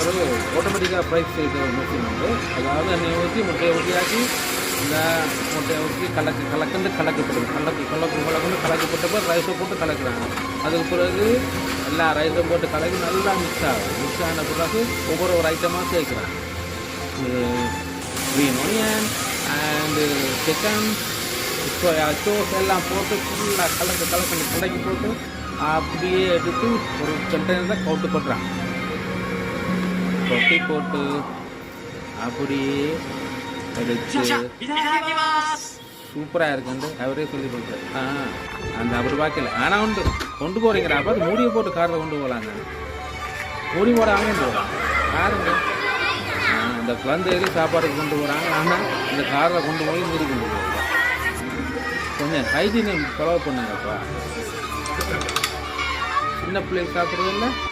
ஒரு ஆட்டோமேட்டிக்காக ப்ரைஸ் செய்த ஒரு மிஷின் உண்டு. அதாவது எண்ணெயை ஊற்றி முட்டையை ஊற்றியாக்கி இந்த முட்டையை ஊற்றி கலக்கண்டு கலக்கப்படும். கலக்கொண்டு கலக்கப்பட்டப்போ ரைஸை போட்டு கலக்கிறாங்க. அதுக்கு பிறகு எல்லா ரைஸும் போட்டு கலக்கி நல்லா மிக்ஸ் ஆகும். மிக்ஸ் ஆன பிறகு ஒவ்வொரு ஐட்டமாக சேர்க்குறாங்க. Green onion and chicken soya sauce எல்லாம் போட்டு ஃபுல்லாக கலக்கி போட்டு அப்படியே எடுத்து ஒரு கண்டெய்னரில் கவுட்டு போட்டுறாங்க. கொட்டி போட்டு அப்படியே எடுத்து சூப்பராக இருக்குண்டு அவரே சொல்லி கொடுத்தாரு. அந்த அப்படி பார்க்கல. ஆனால் உண்டு கொண்டு போகிறீங்களா? அப்போ அது மூடியை போட்டு காரில் கொண்டு போகலாங்க. மூடி போடாமல் போகலாம் பாருங்க. இந்த குழந்தைக்கு சாப்பாடுக்கு கொண்டு போகிறாங்க. ஆனால் இந்த காரில் கொண்டு போய் மூடி கொண்டு போகிறாங்க. கொஞ்சம் ஹைஜீனை ஃபாலோ பண்ணுங்கப்பா. சின்ன பிள்ளைக்கு சாப்பிட்றதில்ல.